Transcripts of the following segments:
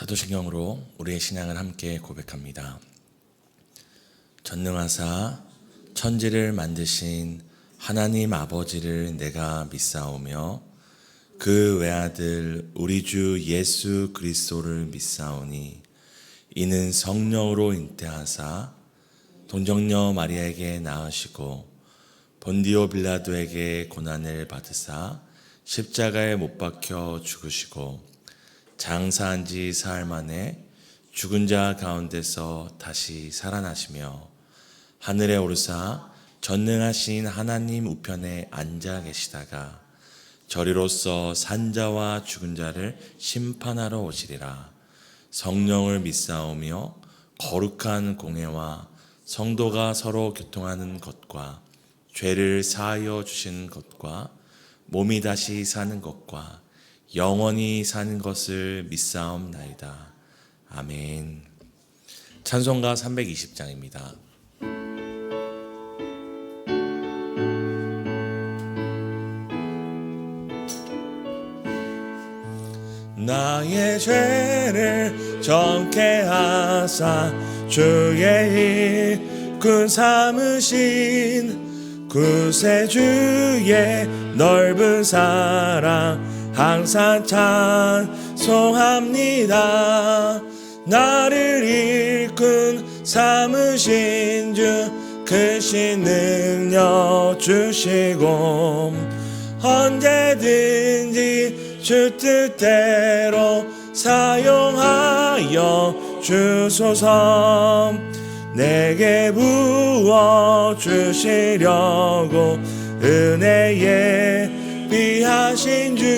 사도신경으로 우리의 신앙을 함께 고백합니다. 전능하사 천지를 만드신 하나님 아버지를 내가 믿사오며 그 외아들 우리 주 예수 그리스도를 믿사오니 이는 성령으로 잉태하사 동정녀 마리아에게 낳으시고 본디오 빌라도에게 고난을 받으사 십자가에 못 박혀 죽으시고 장사한 지 사흘 만에 죽은 자 가운데서 다시 살아나시며 하늘에 오르사 전능하신 하나님 우편에 앉아 계시다가 저리로서 산자와 죽은 자를 심판하러 오시리라. 성령을 믿사오며 거룩한 공회와 성도가 서로 교통하는 것과 죄를 사하여 주시는 것과 몸이 다시 사는 것과 영원히 사는 것을 믿사옵나이다. 아멘. 찬송가 320장입니다. 나의 죄를 정케 하사 주의 일꾼 삼으신 구세주의 넓은 사랑 항상 찬송합니다. 나를 일꾼 삼으신 주 크신 능력 주시고 언제든지 주 뜻대로 사용하여 주소서. 내게 부어 주시려고 은혜에 비하신 주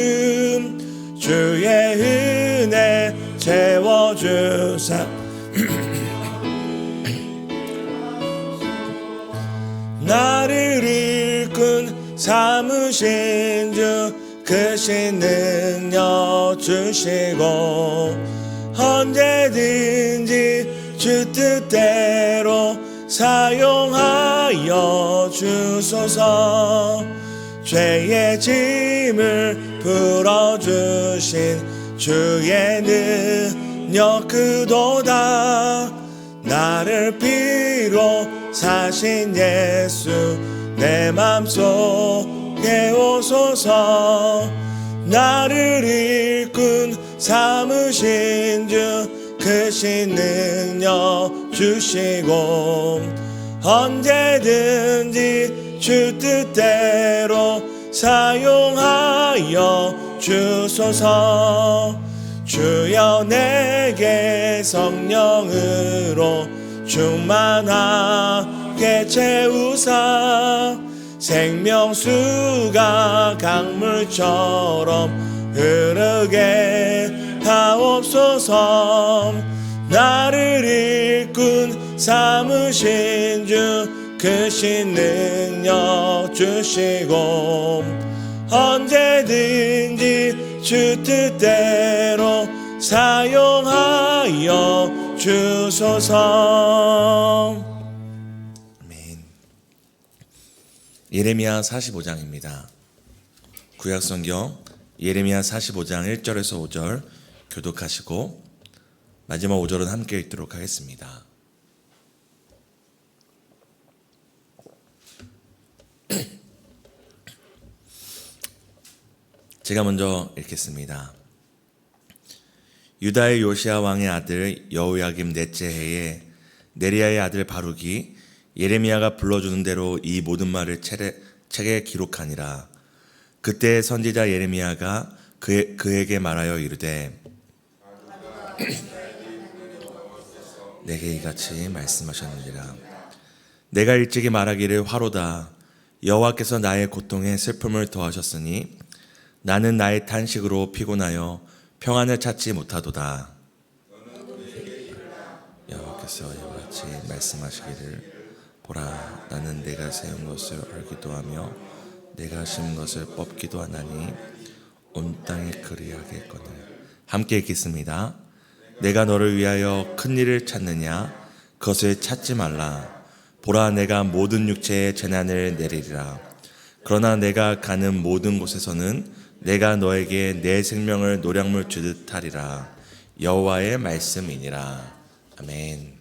주의 은혜 채워주사 나를 일꾼 삼으신 주 크신 능력 주시고 언제든지 주 뜻대로 사용하여 주소서. 죄의 짐을 풀어주신 주의 능력 그도다. 나를 피로 사신 예수 내 맘속에 오소서. 나를 일꾼 삼으신 주 크신 능력 주시고 언제든지 주 뜻대로 사용하여 주소서. 주여 내게 성령으로 충만하게 채우사 생명수가 강물처럼 흐르게 하옵소서. 나를 일꾼 삼으신 주 크신 능력 주시고 언제든지 주 뜻대로 사용하여 주소서. 아멘. 예레미야 45장입니다. 구약성경 예레미야 45장 1절에서 5절 교독하시고 마지막 5절은 함께 읽도록 하겠습니다. 제가 먼저 읽겠습니다. 유다의 요시야 왕의 아들 여호야김 넷째 해에 네리야의 아들 바룩이 예레미야가 불러주는 대로 이 모든 말을 책에 기록하니라. 그때 선지자 예레미야가 그에게 말하여 이르되 내게 이같이 말씀하셨느니라. 내가 일찍이 말하기를 화로다. 여호와께서 나의 고통에 슬픔을 더하셨으니 나는 나의 탄식으로 피곤하여 평안을 찾지 못하도다. 여호와께서 이와 같이 말씀하시기를 보라, 나는 내가 세운 것을 알기도 하며 내가 심은 것을 뽑기도 하나니 온 땅에 그리하겠거늘. 함께 읽겠습니다. 내가 너를 위하여 큰 일을 찾느냐? 그것을 찾지 말라. 보라, 내가 모든 육체에 재난을 내리리라. 그러나 내가 가는 모든 곳에서는 내가 너에게 내 생명을 노량물 주듯 하리라. 여호와의 말씀이니라. 아멘.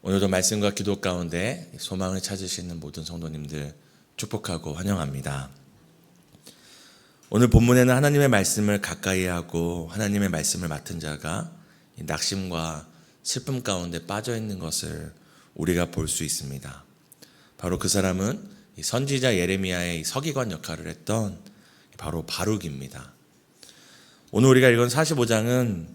오늘도 말씀과 기도 가운데 소망을 찾으시는 모든 성도님들 축복하고 환영합니다. 오늘 본문에는 하나님의 말씀을 가까이 하고 하나님의 말씀을 맡은 자가 낙심과 슬픔 가운데 빠져 있는 것을 우리가 볼 수 있습니다. 바로 그 사람은 선지자 예레미야의 서기관 역할을 했던 바로 바룩입니다. 오늘 우리가 읽은 45장은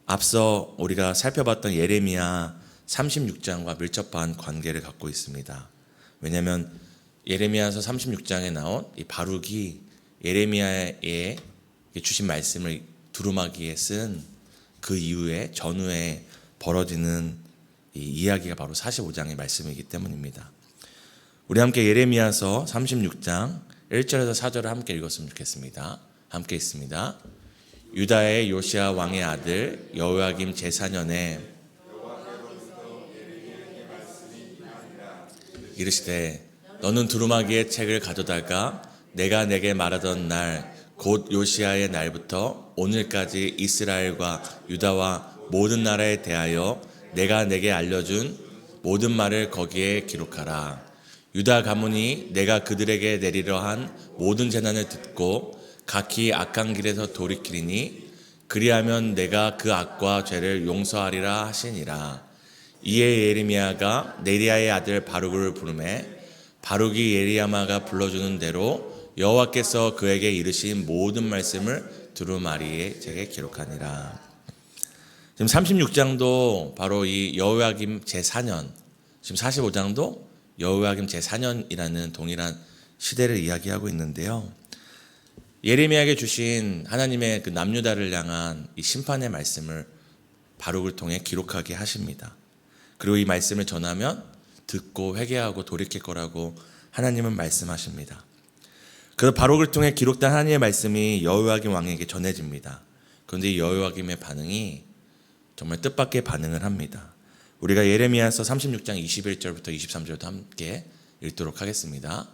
앞서 우리가 살펴봤던 예레미야 36장과 밀접한 관계를 갖고 있습니다. 왜냐하면 예레미야서 36장에 나온 이 바룩이 예레미야에 주신 말씀을 두루마기에 쓴 그 이후에 전후에 벌어지는 이 이야기가 바로 45장의 말씀이기 때문입니다. 우리 함께 예레미야서 36장 1절에서 4절을 함께 읽었으면 좋겠습니다. 함께 읽습니다. 유다의 요시야 왕의 아들 여호야김 제4년에 이르시되 너는 두루마기의 책을 가져다가 내가 내게 말하던 날 곧 요시야의 날부터 오늘까지 이스라엘과 유다와 모든 나라에 대하여 내가 내게 알려준 모든 말을 거기에 기록하라. 유다 가문이 내가 그들에게 내리려 한 모든 재난을 듣고 각기 악한 길에서 돌이키리니 그리하면 내가 그 악과 죄를 용서하리라 하시니라. 이에 예레미야가 네리야의 아들 바룩을 부르매 바룩이 예레미야가 불러주는 대로 여호와께서 그에게 이르신 모든 말씀을 두루마리에 책에 기록하니라. 지금 36장도 바로 이 여호야김 제4년, 지금 45장도 여호야김 제4년이라는 동일한 시대를 이야기하고 있는데요. 예레미야에게 주신 하나님의 그 남유다를 향한 이 심판의 말씀을 바룩을 통해 기록하게 하십니다. 그리고 이 말씀을 전하면 듣고 회개하고 돌이킬 거라고 하나님은 말씀하십니다. 그래서 바룩을 통해 기록된 하나님의 말씀이 여호야김 왕에게 전해집니다. 그런데 이 여호야김의 반응이 정말 뜻밖의 반응을 합니다. 우리가 예레미야서 36장 21절부터 23절도 함께 읽도록 하겠습니다.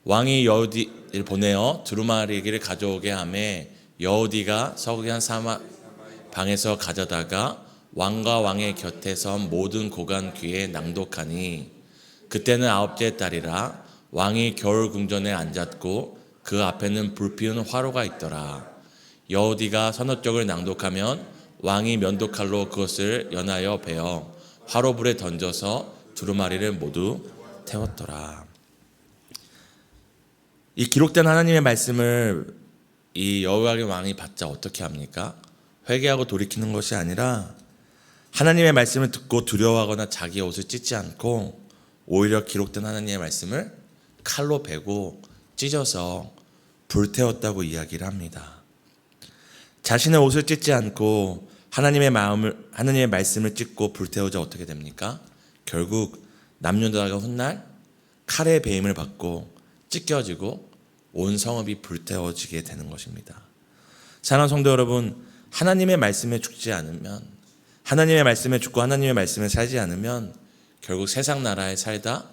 왕이 여우디를 보내어 두루마리기를 가져오게 하매 여우디가 서기관 사마 방에서 가져다가 왕과 왕의 곁에 선 모든 고관 귀에 낭독하니 그때는 9째 달이라 왕이 겨울 궁전에 앉았고 그 앞에는 불피운 화로가 있더라. 여우디가 서너 쪽을 낭독하면 왕이 면도칼로 그것을 연하여 베어 화로불에 던져서 두루마리를 모두 태웠더라. 이 기록된 하나님의 말씀을 이 여호야김 왕이 받자 어떻게 합니까? 회개하고 돌이키는 것이 아니라 하나님의 말씀을 듣고 두려워하거나 자기의 옷을 찢지 않고 오히려 기록된 하나님의 말씀을 칼로 베고 찢어서 불태웠다고 이야기를 합니다. 자신의 옷을 찢지 않고 하나님의 말씀을 찢고 불태우자 어떻게 됩니까? 결국 남유다가 훗날 칼의 배임을 받고 찢겨지고 온 성읍이 불태워지게 되는 것입니다. 사랑하는 성도 여러분, 하나님의 말씀에 죽지 않으면, 하나님의 말씀에 죽고 하나님의 말씀에 살지 않으면 결국 세상 나라에 살다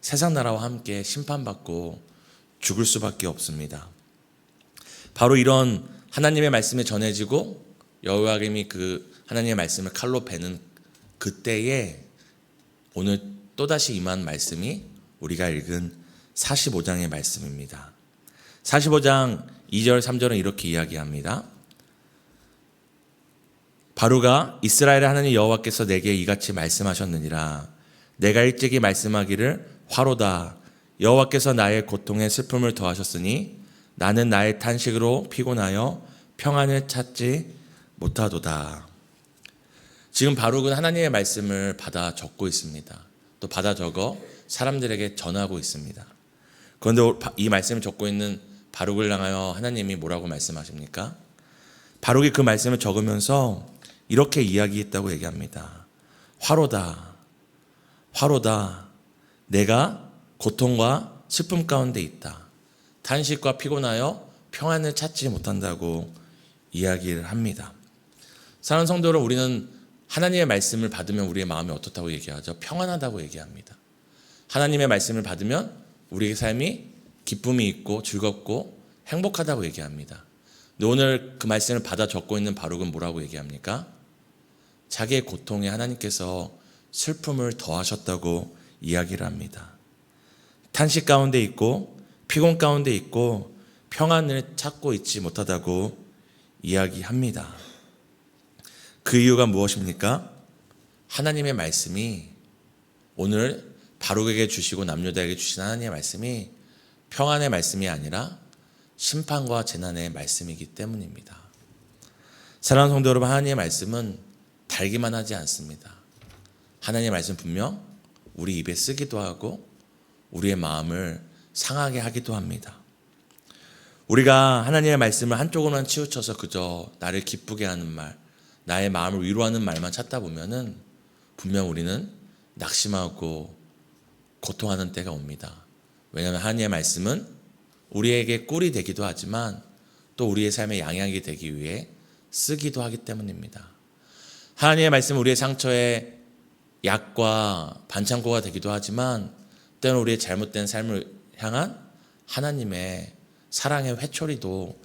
세상 나라와 함께 심판받고 죽을 수밖에 없습니다. 바로 이런 하나님의 말씀이 전해지고 여호야김이 그 하나님의 말씀을 칼로 베는 그때에 오늘 또다시 임한 말씀이 우리가 읽은 45장의 말씀입니다. 45장 2절 3절은 이렇게 이야기합니다. 바룩아 이스라엘의 하나님 여호와께서 내게 이같이 말씀하셨느니라. 내가 일찍이 말씀하기를 화로다. 여호와께서 나의 고통에 슬픔을 더하셨으니 나는 나의 탄식으로 피곤하여 평안을 찾지 못하도다. 지금 바룩은 하나님의 말씀을 받아 적고 있습니다. 또 받아 적어 사람들에게 전하고 있습니다. 그런데 이 말씀을 적고 있는 바룩을 향하여 하나님이 뭐라고 말씀하십니까? 바룩이 그 말씀을 적으면서 이렇게 이야기했다고 얘기합니다. 화로다. 화로다. 내가 고통과 슬픔 가운데 있다. 탄식과 피곤하여 평안을 찾지 못한다고 이야기를 합니다. 사랑하는 성도 여러분, 우리는 하나님의 말씀을 받으면 우리의 마음이 어떻다고 얘기하죠? 평안하다고 얘기합니다. 하나님의 말씀을 받으면 우리의 삶이 기쁨이 있고 즐겁고 행복하다고 얘기합니다. 근데 오늘 그 말씀을 받아 적고 있는 바룩은 뭐라고 얘기합니까? 자기의 고통에 하나님께서 슬픔을 더하셨다고 이야기를 합니다. 탄식 가운데 있고 피곤 가운데 있고 평안을 찾고 있지 못하다고 이야기합니다. 그 이유가 무엇입니까? 하나님의 말씀이 오늘 바룩에게 주시고 남유다에게 주신 하나님의 말씀이 평안의 말씀이 아니라 심판과 재난의 말씀이기 때문입니다. 사랑하는 성도 여러분, 하나님의 말씀은 달기만 하지 않습니다. 하나님의 말씀 분명 우리 입에 쓰기도 하고 우리의 마음을 상하게 하기도 합니다. 우리가 하나님의 말씀을 한쪽으로만 치우쳐서 그저 나를 기쁘게 하는 말, 나의 마음을 위로하는 말만 찾다 보면은 분명 우리는 낙심하고 고통하는 때가 옵니다. 왜냐하면 하나님의 말씀은 우리에게 꿀이 되기도 하지만 또 우리의 삶의 양약이 되기 위해 쓰기도 하기 때문입니다. 하나님의 말씀은 우리의 상처에 약과 반창고가 되기도 하지만 때로는 우리의 잘못된 삶을 향한 하나님의 사랑의 회초리도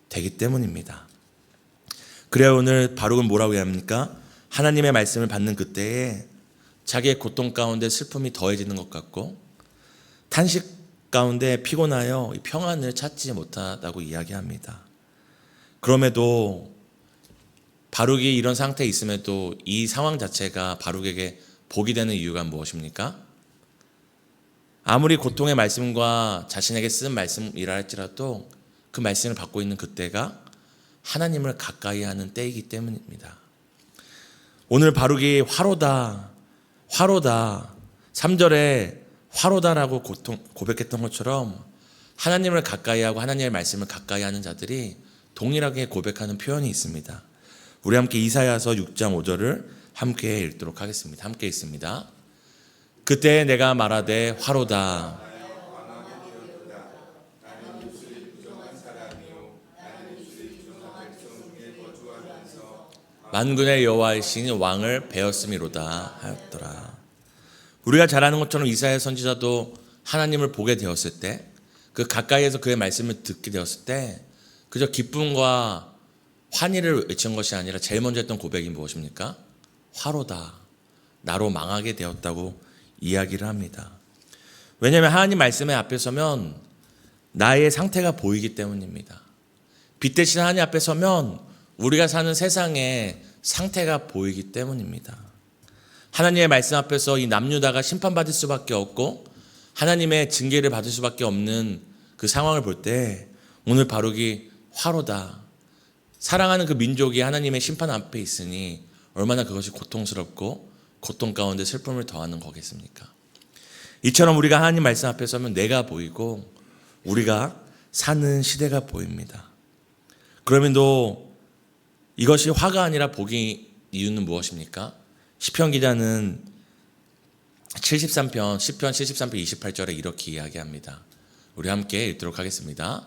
되기 때문입니다. 그래야 오늘 바룩은 뭐라고 해야 합니까? 하나님의 말씀을 받는 그때에 자기의 고통 가운데 슬픔이 더해지는 것 같고 탄식 가운데 피곤하여 평안을 찾지 못하다고 이야기합니다. 그럼에도 바룩이 이런 상태에 있음에도 이 상황 자체가 바룩에게 복이 되는 이유가 무엇입니까? 아무리 고통의 말씀과 자신에게 쓴 말씀이라 할지라도 그 말씀을 받고 있는 그때가 하나님을 가까이 하는 때이기 때문입니다. 오늘 바룩이 화로다 3절에 화로다라고 고백했던 것처럼 하나님을 가까이 하고 하나님의 말씀을 가까이 하는 자들이 동일하게 고백하는 표현이 있습니다. 우리 함께 이사야서 6장 5절을 함께 읽도록 하겠습니다. 함께 읽습니다. 그때 내가 말하되 화로다. 만군의 여호와이신 왕을 베었음이로다 하였더라. 우리가 잘 아는 것처럼 이사야 선지자도 하나님을 보게 되었을 때, 그 가까이에서 그의 말씀을 듣게 되었을 때 그저 기쁨과 환희를 외친 것이 아니라 제일 먼저 했던 고백이 무엇입니까? 화로다. 나로 망하게 되었다고 이야기를 합니다. 왜냐하면 하나님 말씀에 앞에 서면 나의 상태가 보이기 때문입니다. 빛 대신 하나님 앞에 서면 우리가 사는 세상의 상태가 보이기 때문입니다. 하나님의 말씀 앞에서 이 남유다가 심판받을 수밖에 없고 하나님의 징계를 받을 수밖에 없는 그 상황을 볼 때 오늘 바룩이 화로다. 사랑하는 그 민족이 하나님의 심판 앞에 있으니 얼마나 그것이 고통스럽고 고통 가운데 슬픔을 더하는 거겠습니까? 이처럼 우리가 하나님 말씀 앞에 서면 내가 보이고 우리가 사는 시대가 보입니다. 그러면도 이것이 화가 아니라 복이 이유는 무엇입니까? 시편 기자는 시편 73편 28절에 이렇게 이야기합니다. 우리 함께 읽도록 하겠습니다.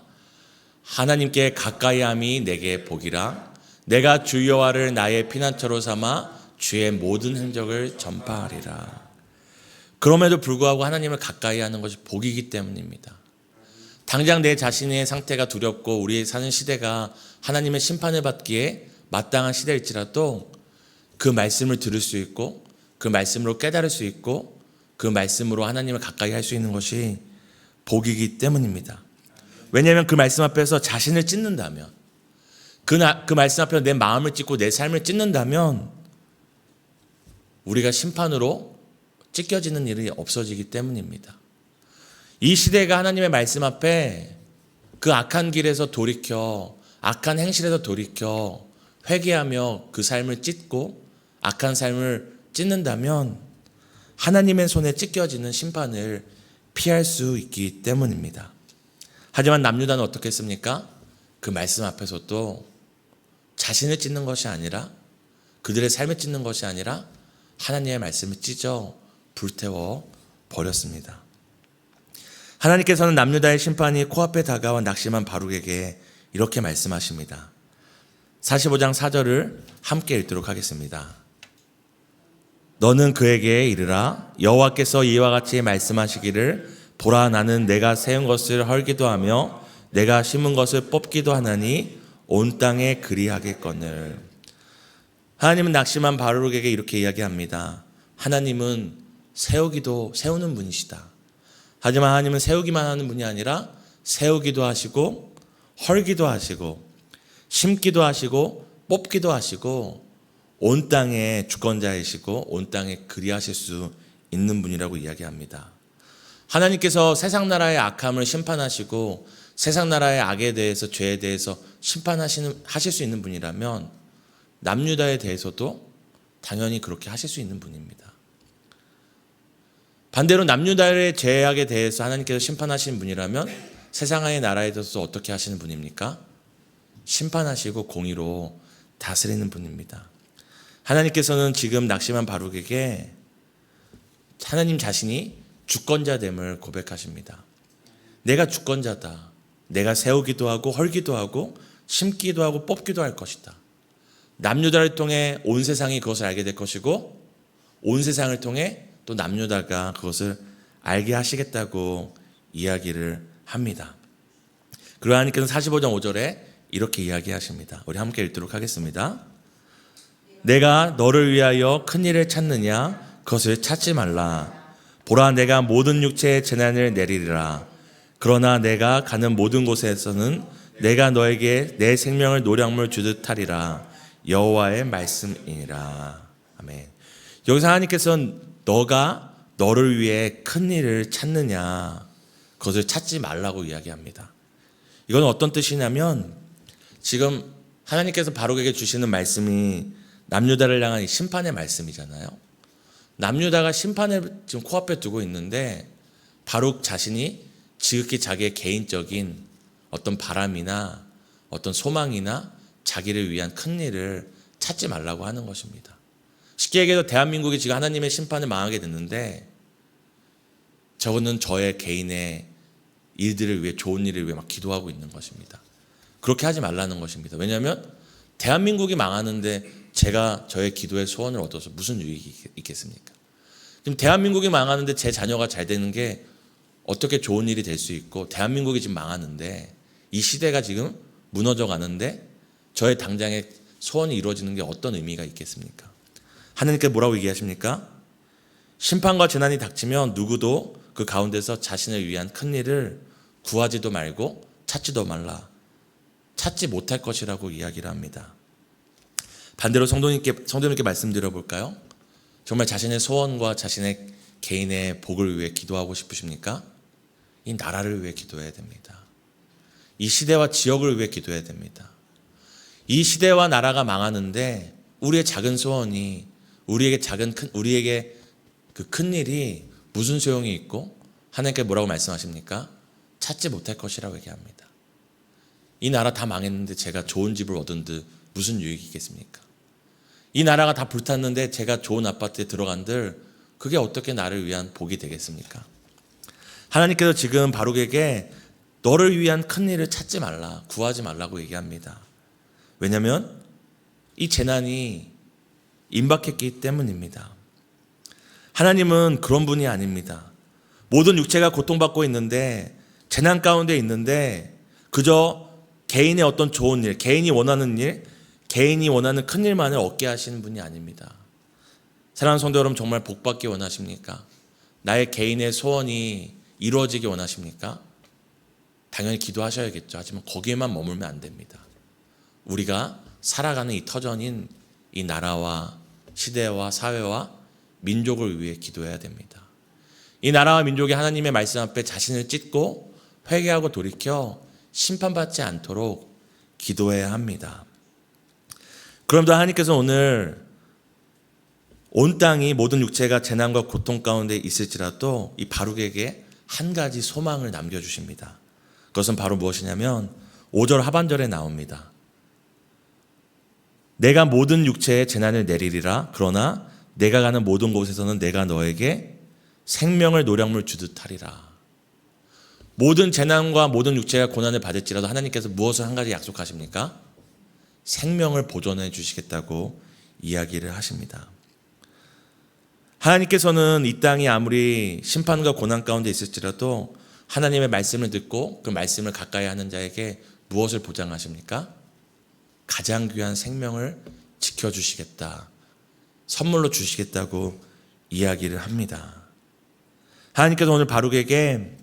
하나님께 가까이함이 내게 복이라. 내가 주 여호와를 나의 피난처로 삼아 주의 모든 행적을 전파하리라. 그럼에도 불구하고 하나님을 가까이 하는 것이 복이기 때문입니다. 당장 내 자신의 상태가 두렵고 우리 사는 시대가 하나님의 심판을 받기에 마땅한 시대일지라도 그 말씀을 들을 수 있고 그 말씀으로 깨달을 수 있고 그 말씀으로 하나님을 가까이 할 수 있는 것이 복이기 때문입니다. 왜냐하면 그 말씀 앞에서 자신을 찢는다면 그 말씀 앞에서 내 마음을 찢고 내 삶을 찢는다면 우리가 심판으로 찢겨지는 일이 없어지기 때문입니다. 이 시대가 하나님의 말씀 앞에 그 악한 길에서 돌이켜 악한 행실에서 돌이켜 회개하며 그 삶을 찢고 악한 삶을 찢는다면 하나님의 손에 찢겨지는 심판을 피할 수 있기 때문입니다. 하지만 남유다는 어떻게 했습니까? 그 말씀 앞에서도 자신을 찢는 것이 아니라 그들의 삶을 찢는 것이 아니라 하나님의 말씀을 찢어 불태워 버렸습니다. 하나님께서는 남유다의 심판이 코앞에 다가와 낙심한 바룩에게 이렇게 말씀하십니다. 45장 4절을 함께 읽도록 하겠습니다. 너는 그에게 이르라. 여호와께서 이와 같이 말씀하시기를 보라, 나는 내가 세운 것을 헐기도 하며 내가 심은 것을 뽑기도 하나니 온 땅에 그리하겠거늘. 하나님은 낙심한 바룩에게 이렇게 이야기합니다. 하나님은 세우는 분이시다. 하지만 하나님은 세우기만 하는 분이 아니라 세우기도 하시고 헐기도 하시고 심기도 하시고 뽑기도 하시고 온 땅의 주권자이시고 온 땅에 그리하실 수 있는 분이라고 이야기합니다. 하나님께서 세상 나라의 악함을 심판하시고 세상 나라의 악에 대해서 죄에 대해서 하실 수 있는 분이라면 남유다에 대해서도 당연히 그렇게 하실 수 있는 분입니다. 반대로 남유다의 죄악에 대해서 하나님께서 심판하시는 분이라면 세상의 나라에 대해서 어떻게 하시는 분입니까? 심판하시고 공의로 다스리는 분입니다. 하나님께서는 지금 낙심한 바룩에게 하나님 자신이 주권자됨을 고백하십니다. 내가 주권자다. 내가 세우기도 하고 헐기도 하고 심기도 하고 뽑기도 할 것이다. 남유다를 통해 온 세상이 그것을 알게 될 것이고 온 세상을 통해 또 남유다가 그것을 알게 하시겠다고 이야기를 합니다. 그리고 하나님께서는 45장 5절에 이렇게 이야기하십니다. 우리 함께 읽도록 하겠습니다. 내가 너를 위하여 큰 일을 찾느냐? 그것을 찾지 말라. 보라, 내가 모든 육체의 재난을 내리리라. 그러나 내가 가는 모든 곳에서는 내가 너에게 내 생명을 노량물 주듯 하리라. 여호와의 말씀이니라. 아멘. 여기서 하나님께서는 너가 너를 위해 큰 일을 찾느냐, 그것을 찾지 말라고 이야기합니다. 이건 어떤 뜻이냐면 지금 하나님께서 바룩에게 주시는 말씀이 남유다를 향한 심판의 말씀이잖아요. 남유다가 심판을 지금 코앞에 두고 있는데 바룩 자신이 지극히 자기의 개인적인 어떤 바람이나 어떤 소망이나 자기를 위한 큰 일을 찾지 말라고 하는 것입니다. 쉽게 얘기해서 대한민국이 지금 하나님의 심판을 망하게 됐는데 저거는 저의 개인의 일들을 위해, 좋은 일을 위해 막 기도하고 있는 것입니다. 그렇게 하지 말라는 것입니다. 왜냐하면 대한민국이 망하는데 제가 저의 기도의 소원을 얻어서 무슨 유익이 있겠습니까? 지금 대한민국이 망하는데 제 자녀가 잘 되는 게 어떻게 좋은 일이 될 수 있고, 대한민국이 지금 망하는데 이 시대가 지금 무너져 가는데 저의 당장의 소원이 이루어지는 게 어떤 의미가 있겠습니까? 하나님께서 뭐라고 얘기하십니까? 심판과 재난이 닥치면 누구도 그 가운데서 자신을 위한 큰 일을 구하지도 말고 찾지도 말라. 찾지 못할 것이라고 이야기를 합니다. 반대로 성도님께 말씀드려 볼까요? 정말 자신의 소원과 자신의 개인의 복을 위해 기도하고 싶으십니까? 이 나라를 위해 기도해야 됩니다. 이 시대와 지역을 위해 기도해야 됩니다. 이 시대와 나라가 망하는데 우리의 작은 소원이, 우리에게 그 큰 일이 무슨 소용이 있고, 하나님께 뭐라고 말씀하십니까? 찾지 못할 것이라고 얘기합니다. 이 나라 다 망했는데 제가 좋은 집을 얻은 듯 무슨 유익이 있겠습니까? 이 나라가 다 불탔는데 제가 좋은 아파트에 들어간들 그게 어떻게 나를 위한 복이 되겠습니까? 하나님께서 지금 바룩에게 너를 위한 큰 일을 찾지 말라, 구하지 말라고 얘기합니다. 왜냐하면 이 재난이 임박했기 때문입니다. 하나님은 그런 분이 아닙니다. 모든 육체가 고통받고 있는데, 재난 가운데 있는데 그저 개인의 어떤 좋은 일, 개인이 원하는 일, 개인이 원하는 큰 일만을 얻게 하시는 분이 아닙니다. 사랑하는 성도 여러분, 정말 복받기 원하십니까? 나의 개인의 소원이 이루어지기 원하십니까? 당연히 기도하셔야겠죠. 하지만 거기에만 머물면 안 됩니다. 우리가 살아가는 이 터전인 이 나라와 시대와 사회와 민족을 위해 기도해야 됩니다. 이 나라와 민족이 하나님의 말씀 앞에 자신을 찢고 회개하고 돌이켜 심판받지 않도록 기도해야 합니다. 그럼도 하나님께서 오늘 온 땅이, 모든 육체가 재난과 고통 가운데 있을지라도 이 바룩에게 한 가지 소망을 남겨주십니다. 그것은 바로 무엇이냐면 5절 하반절에 나옵니다. 내가 모든 육체에 재난을 내리리라. 그러나 내가 가는 모든 곳에서는 내가 너에게 생명을 노량물 주듯 하리라. 모든 재난과 모든 육체가 고난을 받을지라도 하나님께서 무엇을 한 가지 약속하십니까? 생명을 보존해 주시겠다고 이야기를 하십니다. 하나님께서는 이 땅이 아무리 심판과 고난 가운데 있을지라도 하나님의 말씀을 듣고 그 말씀을 가까이 하는 자에게 무엇을 보장하십니까? 가장 귀한 생명을 지켜주시겠다, 선물로 주시겠다고 이야기를 합니다. 하나님께서 오늘 바룩에게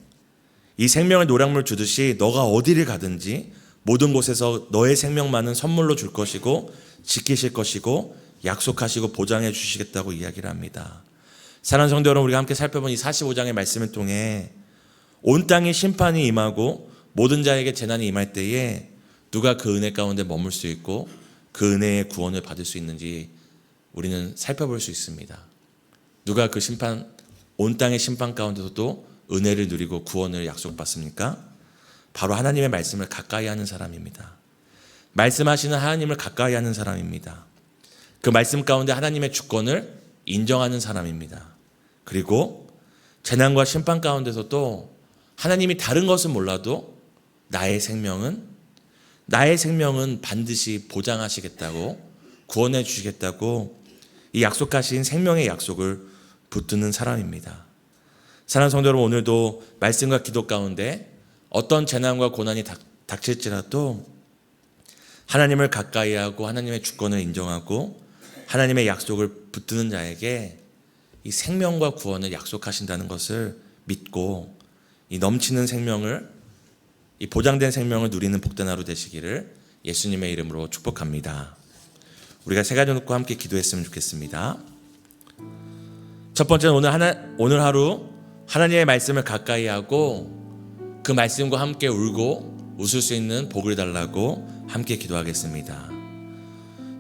이 생명의 노량물 주듯이 너가 어디를 가든지 모든 곳에서 너의 생명만은 선물로 줄 것이고 지키실 것이고 약속하시고 보장해 주시겠다고 이야기를 합니다. 사랑하는 성도 여러분, 우리가 함께 살펴본 이 45장의 말씀을 통해 온 땅에 심판이 임하고 모든 자에게 재난이 임할 때에 누가 그 은혜 가운데 머물 수 있고 그 은혜의 구원을 받을 수 있는지 우리는 살펴볼 수 있습니다. 누가 그 심판, 온 땅의 심판 가운데서도 은혜를 누리고 구원을 약속받습니까? 바로 하나님의 말씀을 가까이 하는 사람입니다. 말씀하시는 하나님을 가까이 하는 사람입니다. 그 말씀 가운데 하나님의 주권을 인정하는 사람입니다. 그리고 재난과 심판 가운데서도 하나님이 다른 것은 몰라도 나의 생명은 반드시 보장하시겠다고, 구원해 주시겠다고 이 약속하신 생명의 약속을 붙드는 사람입니다. 사랑하는 성도 여러분, 오늘도 말씀과 기도 가운데 어떤 재난과 고난이 닥칠지라도 하나님을 가까이 하고 하나님의 주권을 인정하고 하나님의 약속을 붙드는 자에게 이 생명과 구원을 약속하신다는 것을 믿고 이 넘치는 생명을, 이 보장된 생명을 누리는 복된 하루 되시기를 예수님의 이름으로 축복합니다. 우리가 세 가지 놓고 함께 기도했으면 좋겠습니다. 첫 번째는 오늘 하루 하나님의 말씀을 가까이 하고 그 말씀과 함께 울고 웃을 수 있는 복을 달라고 함께 기도하겠습니다.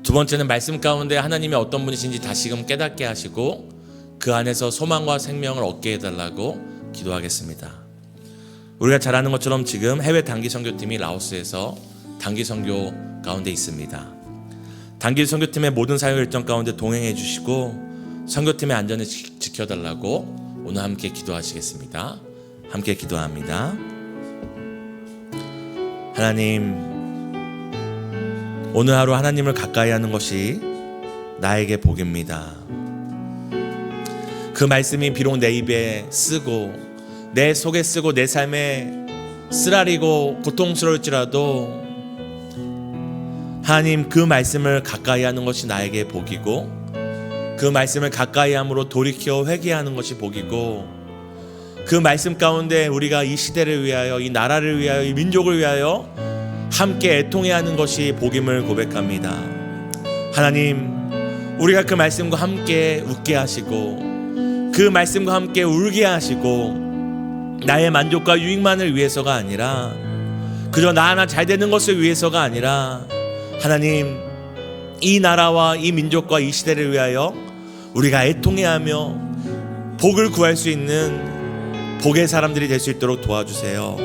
두 번째는 말씀 가운데 하나님이 어떤 분이신지 다시금 깨닫게 하시고 그 안에서 소망과 생명을 얻게 해달라고 기도하겠습니다. 우리가 잘 아는 것처럼 지금 해외 단기 선교팀이 라오스에서 단기 선교 가운데 있습니다. 단기 선교팀의 모든 사역 일정 가운데 동행해 주시고 선교팀의 안전을 지켜달라고 오늘 함께 기도하시겠습니다. 함께 기도합니다. 하나님, 오늘 하루 하나님을 가까이 하는 것이 나에게 복입니다. 그 말씀이 비록 내 입에 쓰고 내 속에 쓰고 내 삶에 쓰라리고 고통스러울지라도 하나님, 그 말씀을 가까이 하는 것이 나에게 복이고 그 말씀을 가까이 함으로 돌이켜 회개하는 것이 복이고 그 말씀 가운데 우리가 이 시대를 위하여, 이 나라를 위하여, 이 민족을 위하여 함께 애통해야 하는 것이 복임을 고백합니다. 하나님, 우리가 그 말씀과 함께 웃게 하시고 그 말씀과 함께 울게 하시고 나의 만족과 유익만을 위해서가 아니라 그저 나 하나 잘 되는 것을 위해서가 아니라 하나님, 이 나라와 이 민족과 이 시대를 위하여 우리가 애통해하며 복을 구할 수 있는 복의 사람들이 될 수 있도록 도와주세요.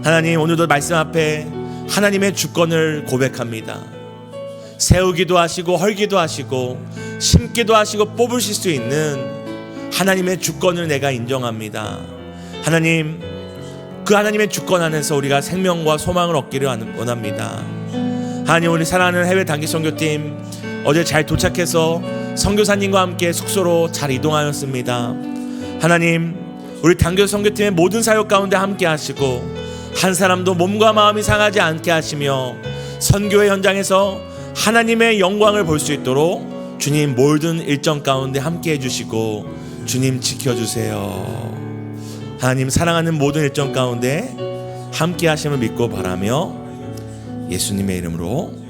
하나님, 오늘도 말씀 앞에 하나님의 주권을 고백합니다. 세우기도 하시고 헐기도 하시고 심기도 하시고 뽑으실 수 있는 하나님의 주권을 내가 인정합니다. 하나님, 그 하나님의 주권 안에서 우리가 생명과 소망을 얻기를 원합니다. 하나님, 우리 사랑하는 해외 단기 선교팀 어제 잘 도착해서 선교사님과 함께 숙소로 잘 이동하였습니다. 하나님, 우리 단기 선교팀의 모든 사역 가운데 함께 하시고 한 사람도 몸과 마음이 상하지 않게 하시며 선교의 현장에서 하나님의 영광을 볼 수 있도록 주님 모든 일정 가운데 함께 해주시고 주님 지켜주세요. 하나님, 사랑하는 모든 일정 가운데 함께 하심을 믿고 바라며 예수님의 이름으로